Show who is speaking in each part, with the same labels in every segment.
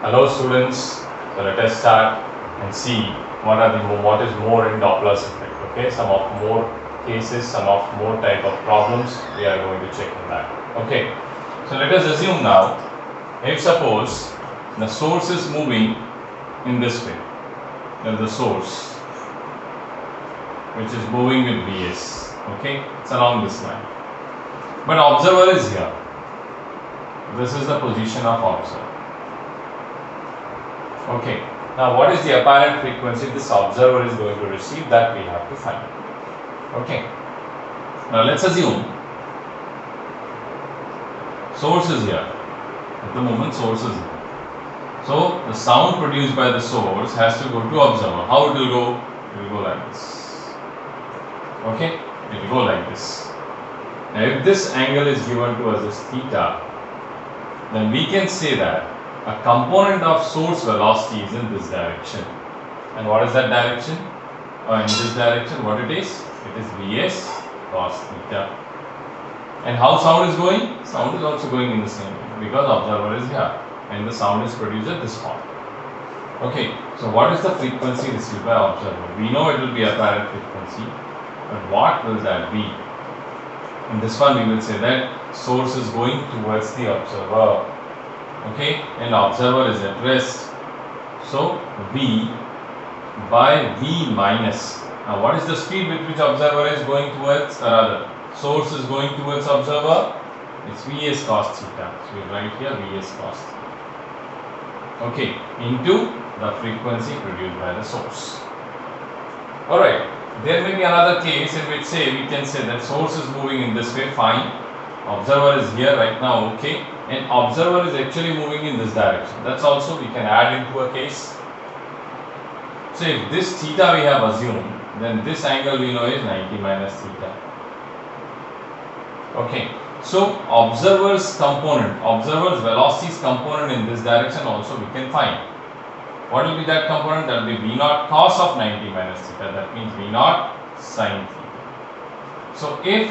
Speaker 1: Hello students, so let us start and see what is more in Doppler's effect. Okay, some of more cases, some of more type of problems we are going to check in that. Okay, so let us assume now, if suppose the source is moving in this way, then the source which is moving with Vs, okay, it's along this line, but observer is here. This is the position of observer. Okay, now what is the apparent frequency this observer is going to receive, that we have to find. Okay, now let's assume source is here. At the moment source is here. So the sound produced by the source has to go to observer. How it will go? It will go like this. Okay, it will go like this. Now if this angle is given to us as theta, then we can say that a component of source velocity is in this direction. And what is that direction? In this direction, what it is? It is Vs cos theta. And how sound is going? Sound is also going in the same way, because observer is here and the sound is produced at this point. Okay, so what is the frequency received by observer? We know it will be apparent frequency, but what will that be? In this one we will say that source is going towards the observer. Okay, and observer is at rest. So V by V minus. Now what is the speed with which observer is going towards, or rather source is going towards observer? It's Vs cos theta. So we write here Vs cos theta. Okay, into the frequency produced by the source. Alright, there may be another case in which we can say that source is moving in this way, fine. Observer is here right now, okay, and observer is actually moving in this direction. That's also we can add into a case. So if this theta we have assumed, then this angle we know is 90 minus theta. Okay, so observer's velocity's component in this direction also we can find. What will be that component? That will be V naught cos of 90 minus theta. That means V naught sin theta. So if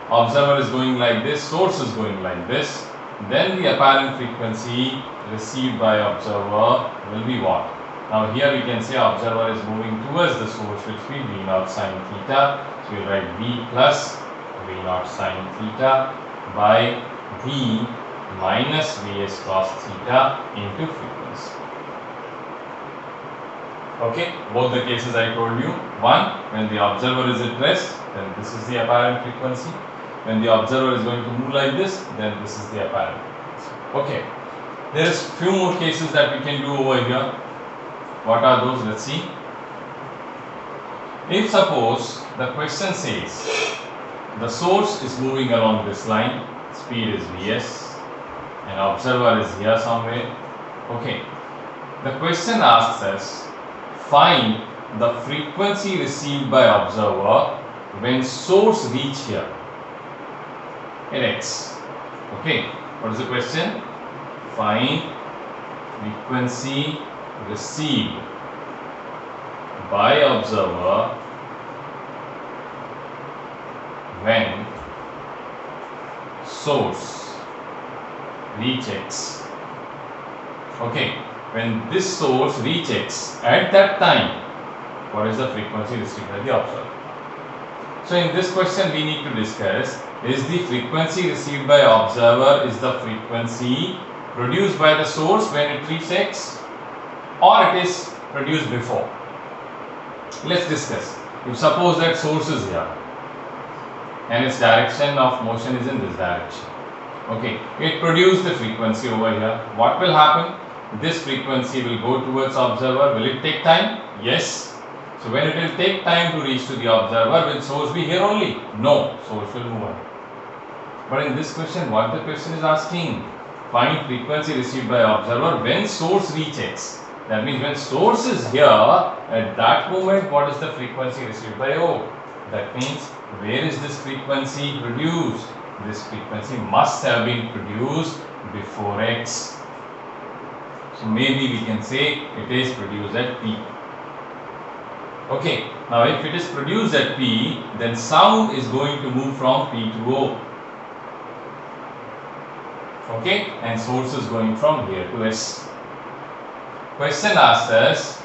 Speaker 1: observer is going like this, source is going like this, then the apparent frequency received by observer will be what? Now here we can say observer is moving towards the source, which will be V naught sin theta. So we write V plus V naught sin theta by V minus Vs cos theta into frequency. Okay, both the cases I told you. One, when the observer is at rest, then this is the apparent frequency. When the observer is going to move like this, then this is the apparent frequency. Okay, there is few more cases that we can do over here. What are those? Let's see. If suppose the question says the source is moving along this line, speed is Vs, and observer is here somewhere. Okay, the question asks us, find the frequency received by observer when source reach here in x. Okay, what is the question? Find frequency received by observer when source reach x. Okay, when this source reach x, at that time, what is the frequency received by the observer? So in this question we need to discuss, is the frequency received by observer is the frequency produced by the source when it reaches x, or it is produced before? Let's discuss. If suppose that source is here and its direction of motion is in this direction. Okay, it produced the frequency over here. What will happen? This frequency will go towards observer. Will it take time? Yes. So when it will take time to reach to the observer, will source be here only? No, source will move on. But in this question, what the question is asking? Find frequency received by observer when source reach x. That means when source is here, at that moment, what is the frequency received by O? That means where is this frequency produced? This frequency must have been produced before x. So maybe we can say it is produced at P. Okay, now if it is produced at P, then sound is going to move from P to O. Okay, and source is going from here to S. question asks us,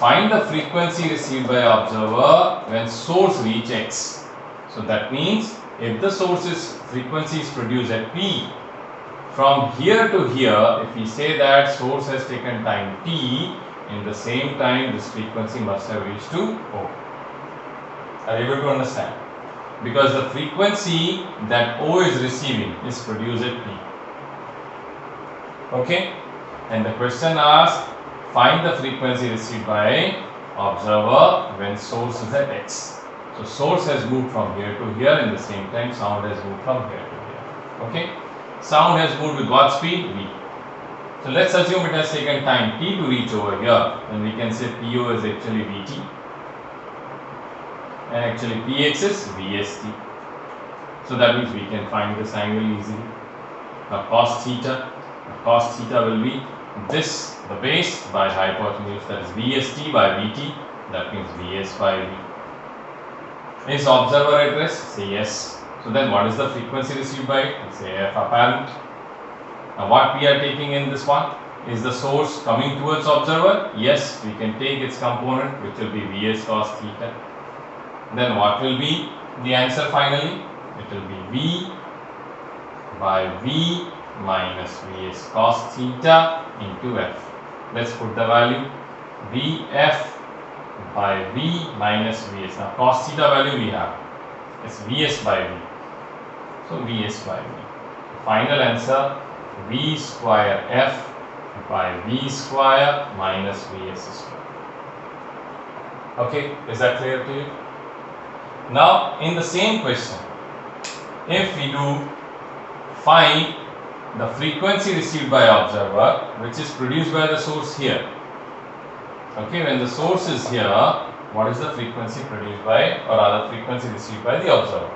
Speaker 1: find the frequency received by observer when source reach x. So that means if the source's frequency is produced at p, from here to here, if we say that source has taken time t, in the same time this frequency must have reached to O. Are you able to understand? Because the frequency that O is receiving is produced at p. Okay? And the question asks, find the frequency received by observer when source is at x. So source has moved from here to here, in the same time sound has moved from here to here. Okay? Sound has moved with what speed? V. So let's assume it has taken time t to reach over here, and we can say PO is actually Vt, and actually Px is Vst. So that means we can find this angle easily. Now cos theta will be this, the base by hypotenuse, that is Vst by Vt, that means Vs by V. Is observer at rest? Say yes. So then what is the frequency received by it? We say F apparent. Now what we are taking in this one? Is the source coming towards observer? Yes, we can take its component, which will be Vs cos theta. Then what will be the answer finally? It will be V by V minus Vs cos theta into F. Let's put the value Vf by V minus Vs. Now cos theta value we have, it's Vs by V. So Vs by V. Final answer V square F by V square minus Vs square. Okay, is that clear to you? Now in the same question, if we do find the frequency received by observer, which is produced by the source here. Okay, when the source is here, what is the frequency produced by, or rather frequency received by the observer?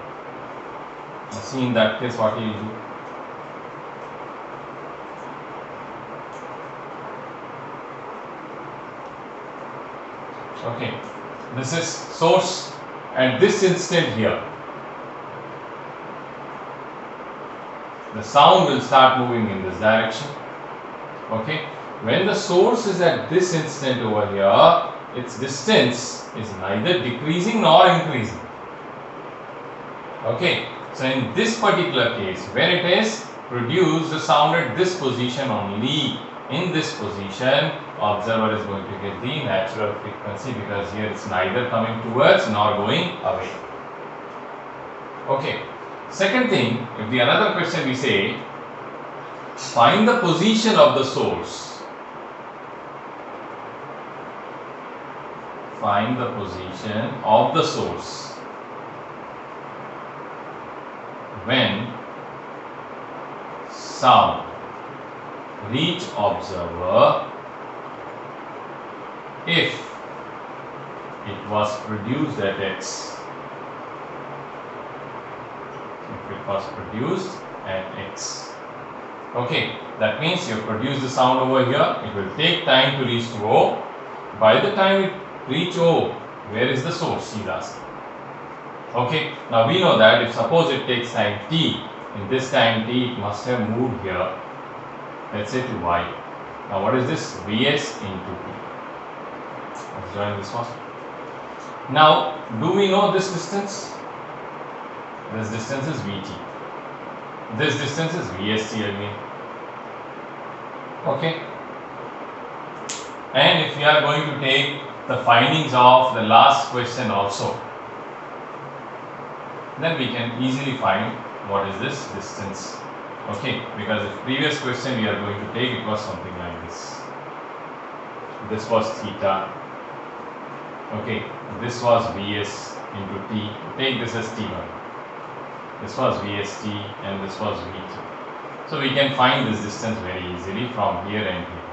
Speaker 1: Let's see in that case what you do. Okay, this is source at this instant here. The sound will start moving in this direction. Okay, when the source is at this instant over here, its distance is neither decreasing nor increasing. Okay, so in this particular case, when it is produced the sound at this position only, in this position, observer is going to get the natural frequency, because here it's neither coming towards nor going away. Okay. Second thing, if the another question we say, find the position of the source. Find the position of the source when sound reach observer if it was produced at x. If it was produced at x. Okay, that means you produce the sound over here, it will take time to reach to O. By the time it reach O, where is the source? He's asking. Okay, now we know that if suppose it takes time t, in this time t it must have moved here, let's say to y. Now what is this? Vs into t. Let's join this one. Now, do we know this distance? This distance is Vt. This distance is Vst again. Okay. And if we are going to take the findings of the last question also, then we can easily find what is this distance. Okay, because the previous question we are going to take, it was something like this. This was theta. Okay, this was Vs into t. Take this as t1. This was Vst and this was Vt. So we can find this distance very easily from here and here.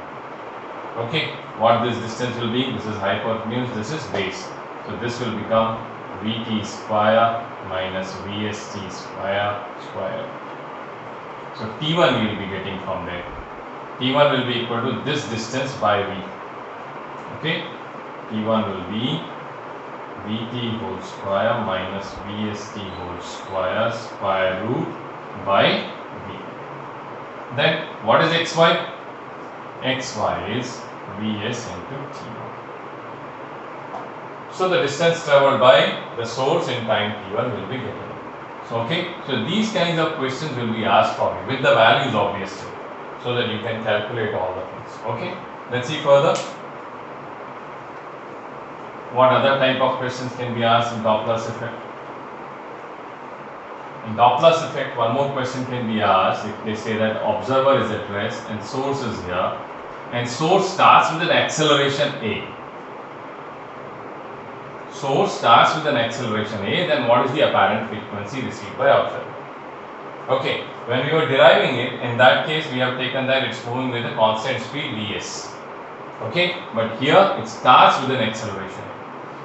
Speaker 1: Okay, what this distance will be? This is hypotenuse, this is base. So this will become Vt square minus Vst square. So T1 we will be getting from there. T1 will be equal to this distance by V. Okay, T1 will be Vt whole square minus Vst whole square root by V. Then what is xy? Xy is Vs into t1. So the distance traveled by the source in time t1 will be given. So okay, so these kinds of questions will be asked for you with the values obviously, so that you can calculate all the things. Okay, let's see further. What other type of questions can be asked in Doppler's effect? In Doppler's effect, one more question can be asked if they say that observer is at rest and source is here, and source starts with an acceleration a. Source starts with an acceleration a, then what is the apparent frequency received by observer? Okay, when we were deriving it, in that case we have taken that it's moving with a constant speed Vs. Okay, but here it starts with an acceleration.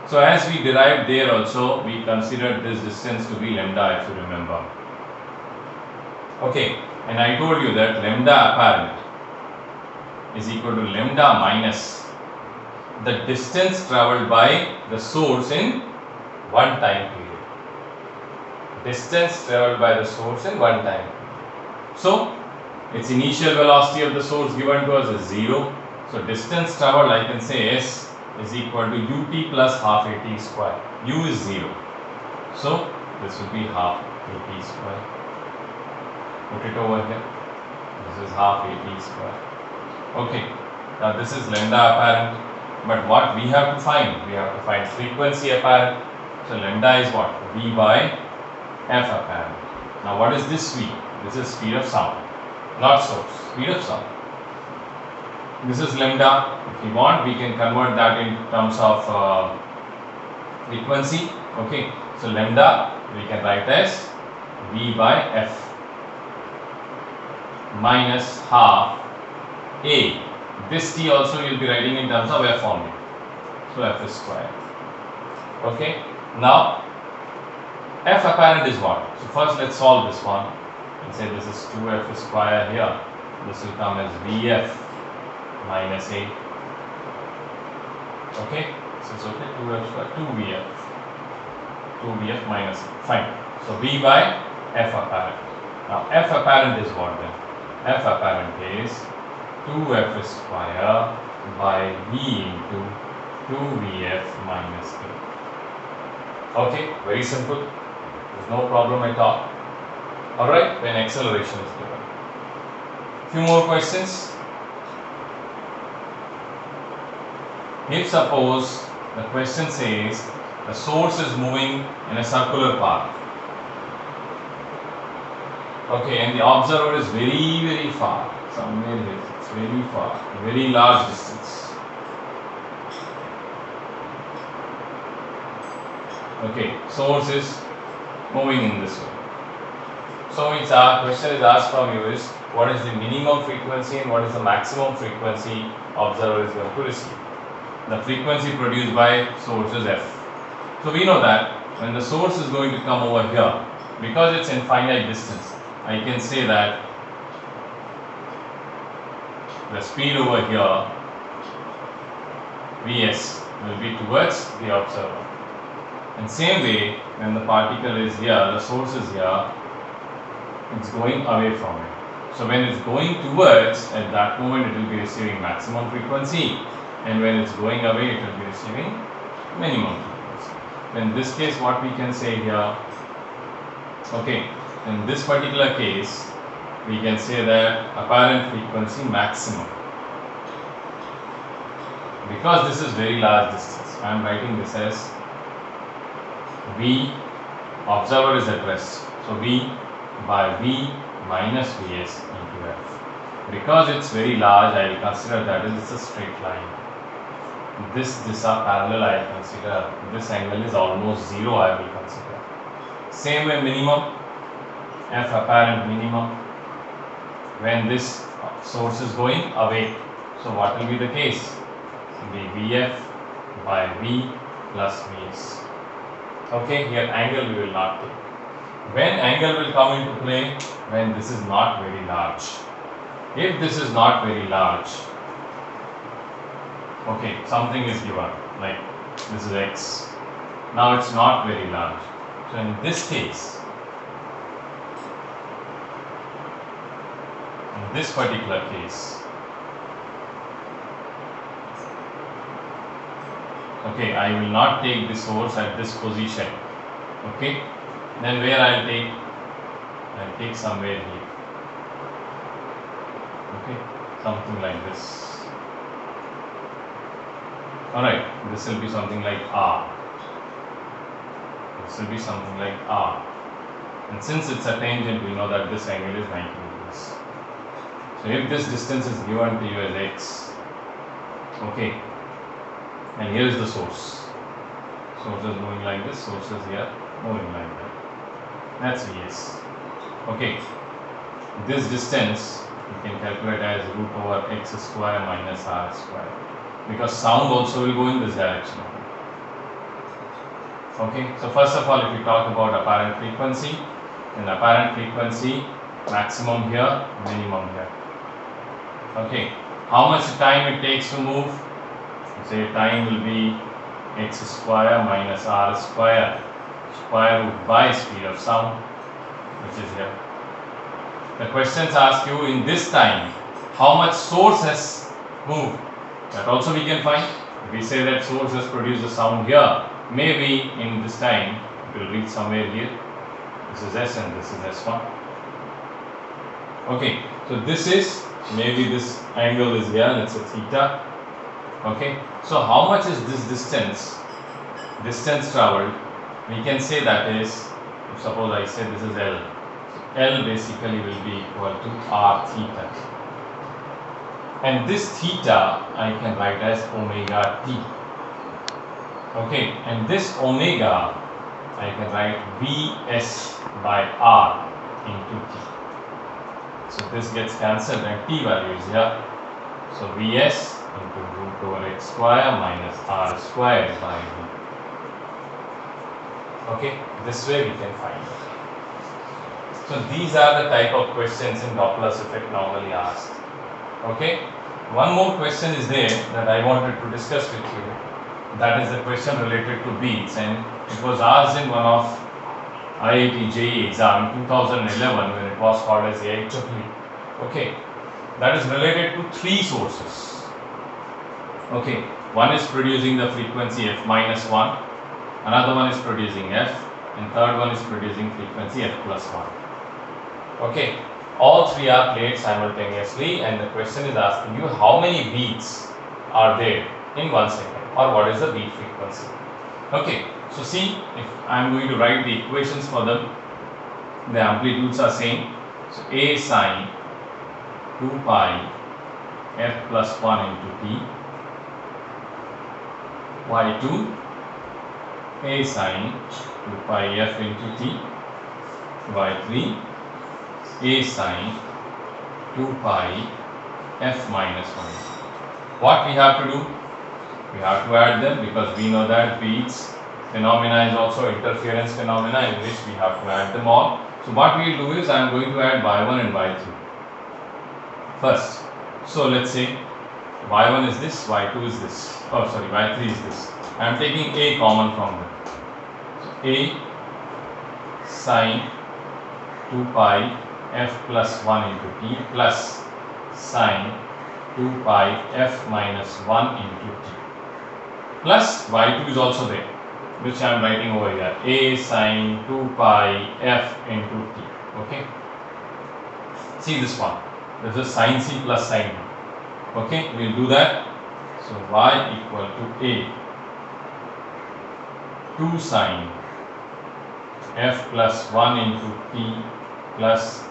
Speaker 1: So as we derived there also, we considered this distance to be lambda, if you remember. Okay, and I told you that lambda apparent is equal to lambda minus the distance traveled by the source in one time period. Distance traveled by the source in one time period. So its initial velocity of the source given to us is 0. So distance traveled, I can say S is equal to ut plus half at square. U is 0. So this will be half at square. Put it over here. This is half at square. Okay. Now this is lambda apparent. But what we have to find? We have to find frequency apparent. So lambda is what? V by F apparent. Now what is this V? This is speed of sound. Not source. Speed of sound. This is lambda. If we want, we can convert that in terms of frequency. Okay. So lambda we can write as V by F minus half A. This t also you will be writing in terms of F only. So F is square. Okay. Now F apparent is what? So first let's solve this one and say this is 2F square here. This will come as Vf minus A. Okay. So it's okay. 2F square, 2Vf. 2Vf minus A. Fine. So V by F apparent. Now F apparent is what then? F apparent is 2F square by V into 2Vf minus A. Okay, very simple. There's no problem at all. Alright, when acceleration is given. Few more questions. If suppose the question says the source is moving in a circular path. Okay, and the observer is very far. Somewhere here. It's very far, very large distance. Okay, source is moving in this way. So it's our question is asked from you is what is the minimum frequency and what is the maximum frequency observer is going to receive. The frequency produced by source is F. So we know that when the source is going to come over here, because it's infinite distance, I can say that the speed over here Vs will be towards the observer. In same way, when the particle is here, the source is here, it's going away from it. So when it's going towards, at that moment it will be receiving maximum frequency, and when it's going away it will be receiving minimum frequency. In this case what we can say here, okay, in this particular case we can say that apparent frequency maximum, because this is very large distance. I am writing this as V, observer is at rest, so V by V minus Vs into F. Because it's very large, I will consider that it's a straight line. This are parallel, I will consider. This angle is almost 0, I will consider. Same way minimum, F apparent minimum, when this source is going away. So what will be the case? Be Vf by V plus Vs. Okay, here angle we will not take. When angle will come into play? When this is not very large. If this is not very large, okay, something is given, like this is x. Now it's not very large. So in this case, in this particular case, Okay, I will not take the source at this position. Okay, then where I'll take? I'll take somewhere here. Okay, something like this. Alright, this will be something like R. This will be something like R. And since it's a tangent, we know that this angle is 90 degrees. So if this distance is given to you as x, okay, and here is the source. Source is moving like this, source is here, moving like that. That's Vs. Okay, this distance you can calculate as root over x square minus r square, because sound also will go in this direction. Okay, so first of all, if we talk about apparent frequency, then apparent frequency maximum here, minimum here. Okay, how much time it takes to move? Say time will be x square minus r square square root by speed of sound, which is here. The questions ask you in this time how much source has moved. That also we can find. If we say that source has produced a sound here, maybe in this time it will reach somewhere here. This is S and this is S1. Okay, so this is, maybe this angle is here, let's say theta. Okay, so how much is this distance traveled? We can say that is, suppose I say this is L. L basically will be equal to R theta. And this theta I can write as omega t. Okay, and this omega I can write Vs by R into t. So this gets cancelled and t value is here. So Vs into root over x square minus r square by v. Okay, this way we can find it. So these are the type of questions in Doppler's effect normally asked. Okay, one more question is there that I wanted to discuss with you. That is the question related to beats, and it was asked in one of IIT JEE exam in 2011 when it was called as AIEEE. Okay, that is related to three sources. Okay, one is producing the frequency f minus 1, another one is producing f, and third one is producing frequency f plus 1. Okay, all three are played simultaneously, and the question is asking you how many beats are there in 1 second, or what is the beat frequency. Okay, so see, if I am going to write the equations for them, the amplitudes are same. So A sine 2 pi f plus 1 into t, y2 A sine 2 pi f into t, y3 A sine 2 pi f minus 1. What we have to do? We have to add them, because we know that beats phenomena is also interference phenomena in which we have to add them all. So what we will do is I am going to add y1 and y3 first. So let's say y1 is this, y2 is this, oh sorry, y3 is this. I am taking a common from them. So a sine 2 pi f plus 1 into t plus sine 2 pi f minus 1 into t, plus y2 is also there, which I am writing over here, a sine 2 pi f into t. Okay, see this one, this is sine c plus sine b. Okay, we will do that. So y equal to a 2 sine f plus 1 into t plus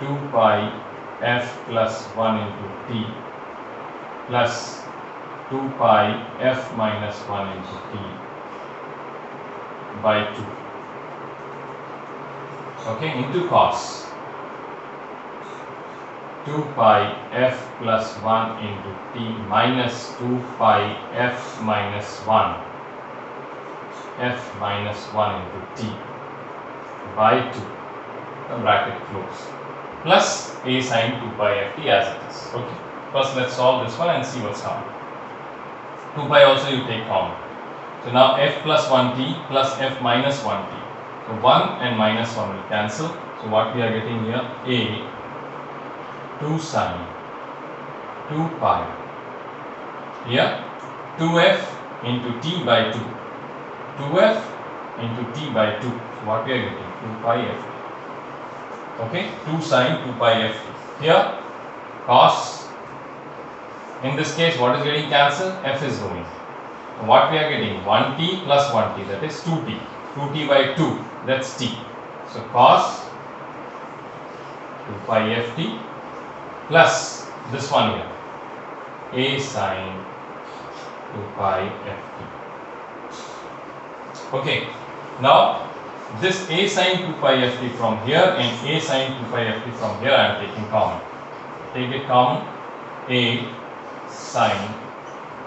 Speaker 1: 2 pi f plus 1 into t plus 2 pi f minus 1 into t by 2. Okay, into cos 2 pi f plus 1 into t minus 2 pi f minus 1 f minus 1 into t by 2, the bracket close, plus a sine 2 pi f t as it is. Okay, first let's solve this one and see what's coming. 2 pi also you take common. So now f plus 1t plus f minus 1t. So 1 and minus 1 will cancel. So what we are getting here, a 2 sine 2 pi Here 2f into t by 2. 2f into t by 2. So what we are getting? 2 pi f. Okay, 2 sine 2 pi f. Here cos, in this case what is getting cancelled? F is going. So what we are getting? 1t plus 1t, that is 2t. 2t by 2, that's t. So cos 2 pi ft plus this one here, a sine 2 pi ft. Okay, now this a sine 2 pi ft from here and a sine 2 pi ft from here I am taking common. Take it common, a sine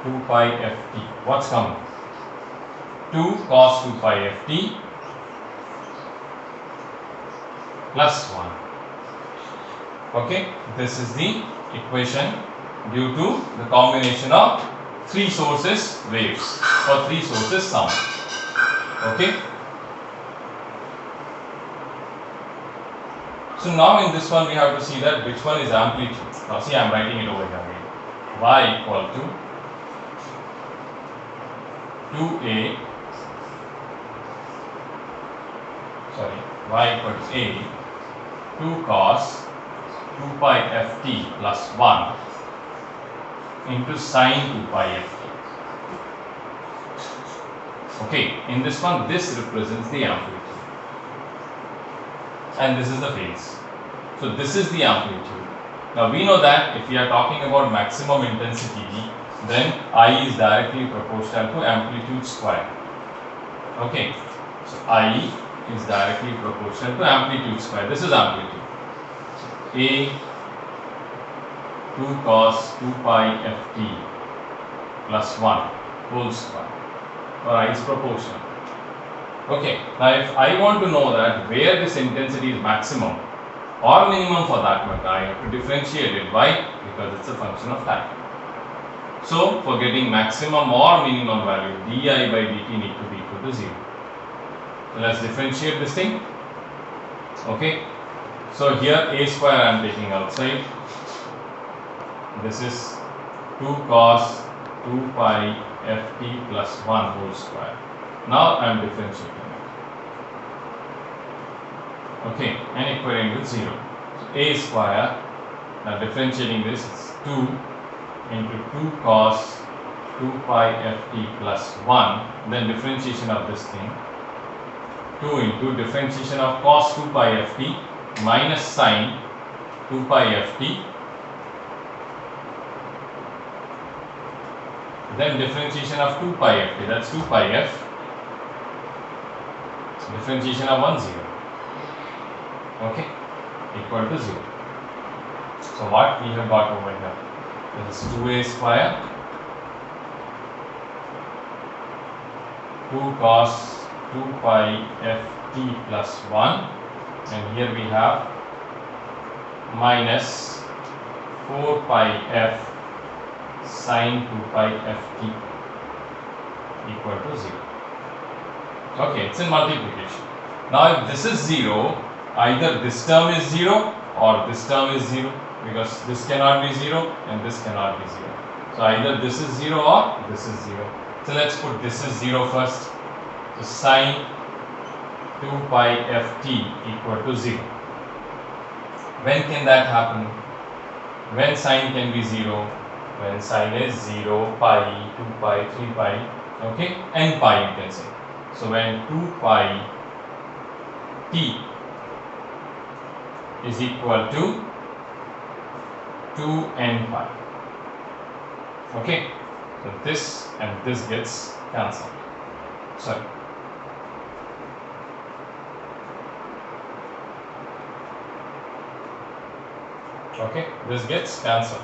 Speaker 1: 2 pi ft. What's coming? 2 cos 2 pi ft plus 1. Okay, this is the equation due to the combination of 3 sources waves or 3 sources sound. Okay. So now in this one we have to see that which one is amplitude. Now see, I am writing it over here again. Y equal to 2a, sorry, y equal to a 2 cos 2 pi ft plus 1 into sine 2 pi ft. Okay, in this one this represents the amplitude and this is the phase. So this is the amplitude. Now we know that if we are talking about maximum intensity, then I is directly proportional to amplitude square. Okay, so I is directly proportional to amplitude square. This is amplitude. A 2 cos 2 pi ft plus 1 whole square, or I is proportional. Okay, now if I want to know that where this intensity is maximum or minimum for that matter, I have to differentiate it. Why? Because it's a function of time. So for getting maximum or minimum value, di by dt need to be equal to 0. So let's differentiate this thing. Okay, so here a square I am taking outside. This is 2 cos 2 pi ft plus 1 whole square. Now I am differentiating it. Okay, and equating with 0. So a square, now differentiating this is 2 into 2 cos 2 pi ft plus 1, then differentiation of this thing, 2 into differentiation of cos 2 pi ft minus sine 2 pi ft, then differentiation of 2 pi ft, that's 2 pi f, differentiation of 1 0. Okay, equal to 0. So what we have got over here? This is 2a square 2 cos 2 pi ft plus 1, and here we have minus 4 pi f sine 2 pi ft equal to 0. Okay, it's in multiplication. Now if this is 0, either this term is 0 or this term is 0, because this cannot be 0 and this cannot be 0. So either this is 0 or this is 0. So let's put this is 0 first. So sine 2 pi ft equal to 0. When can that happen? When sine can be 0? When sine is 0, pi, 2 pi, 3 pi, okay, n pi you can say. So when 2 pi t is equal to 2n pi. Okay, so this and this gets cancelled. Sorry. Okay, this gets cancelled.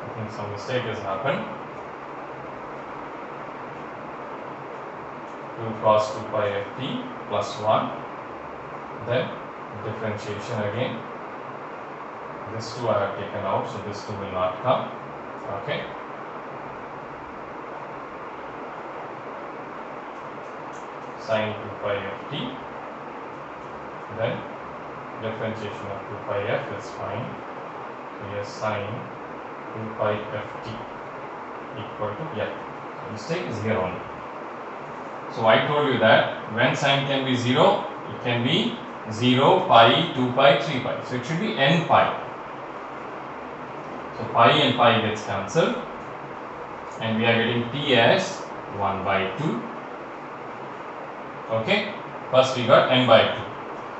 Speaker 1: I think some mistake has happened. 2 cos 2 pi ft plus 1. Then differentiation again. This 2 I have taken out, so this 2 will not come. Okay. Sine 2 pi ft. Then differentiation of 2 pi f is fine. So yes, sine 2 pi ft equal to, yeah, so mistake is here only. So I told you that when sine can be 0, it can be 0, pi, 2 pi, 3 pi. So it should be n pi. So pi and pi gets cancelled and we are getting t as 1 by 2. Okay, first we got n by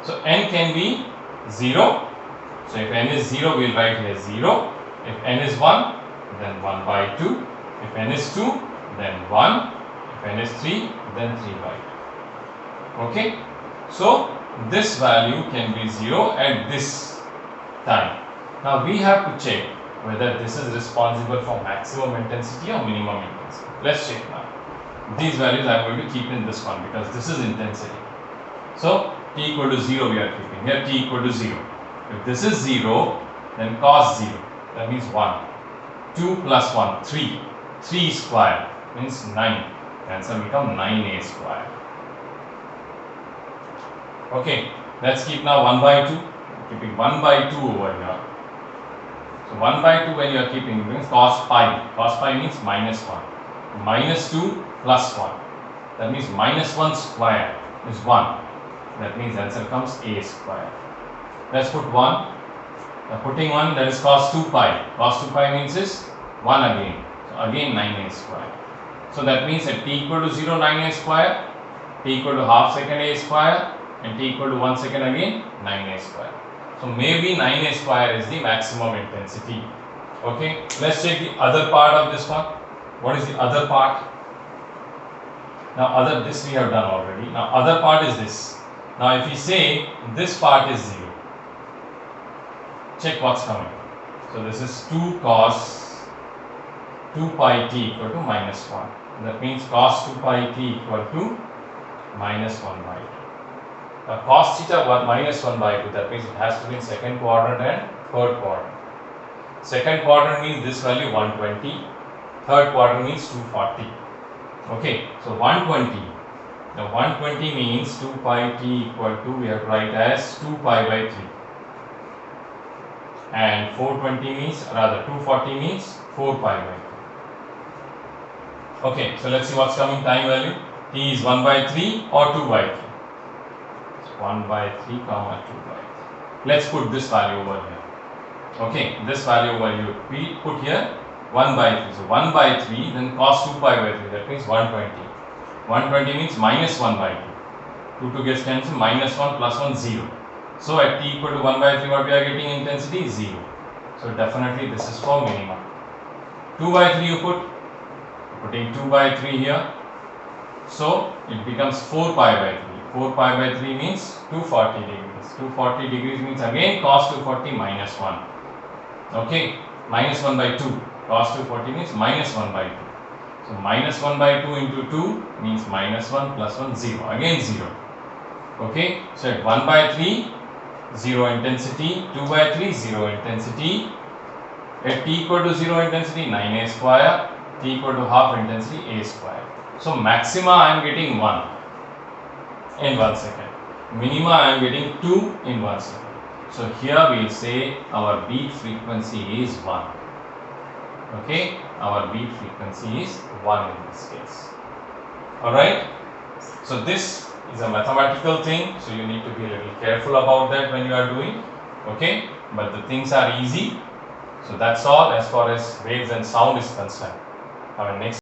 Speaker 1: 2. So n can be 0. So if n is 0, we will write here 0. If n is 1, then 1 by 2. If n is 2, then 1. If n is 3, then 3 by 2. Okay, so this value can be 0 at this time. Now we have to check whether this is responsible for maximum intensity or minimum intensity. Let's check now. These values I am going to keep in this one because this is intensity. So t equal to 0 we are keeping here, t equal to 0. If this is 0, then cos 0, that means 1. 2 plus 1, 3. 3 square means 9. The answer become 9a square. Okay, let's keep now 1 by 2. Keeping 1 by 2 over here. So 1 by 2 when you are keeping, it means cos pi. Cos pi means minus 1. Minus 2 plus 1. That means minus 1 square is 1. That means answer comes a square. Let's put 1. Putting 1, that is cos 2 pi. Cos 2 pi means is 1 again. So again 9a square. So that means at t equal to 0, 9a square. T equal to half second a square. And t equal to 1 second again 9a square. So maybe 9a square is the maximum intensity. Okay, let's check the other part of this one. What is the other part? Now this we have done already. Now other part is this. Now if we say this part is 0, check what's coming. So this is 2 cos 2 pi t equal to minus 1. That means cos 2 pi t equal to minus 1 by 2. Now cos theta minus 1 by 2, that means it has to be in second quadrant and third quadrant. Second quadrant means this value 120, third quadrant means 240. Okay, so 120. Now 120 means 2 pi t equal to, we have to write as 2 pi by 3. And 420 means, rather 240 means 4 pi by 2. Okay, so let's see what's coming time value. T is 1 by 3 or 2 by 3. 1 by 3 comma 2 by 3. Let's put this value over here. Okay, this value over here. We put here 1 by 3. So 1 by 3, then cos 2 pi by 3. That means 120. 120 means minus 1 by 2. 2 gets cancelled, minus 1 plus 1, 0. So at t equal to 1 by 3, what we are getting intensity? 0. So definitely this is for minimum. 2 by 3 you put. Putting 2 by 3 here. So it becomes 4 pi by 3. 4 pi by 3 means 240 degrees. 240 degrees means again cos 240 minus 1. Okay, minus 1 by 2. Cos 240 means minus 1 by 2. So minus 1 by 2 into 2 means minus 1 plus 1, 0. Again 0. Okay, so at 1 by 3, 0 intensity. 2 by 3, 0 intensity. At t equal to 0 intensity, 9a square. T equal to half intensity, a square. So maxima I am getting 1 in 1 second. Minima I am getting 2 in 1 second. So here we will say our beat frequency is 1. Okay, our beat frequency is 1 in this case. Alright, so this is a mathematical thing, so you need to be a little careful about that when you are doing. Okay, but the things are easy. So that's all as far as waves and sound is concerned. Our next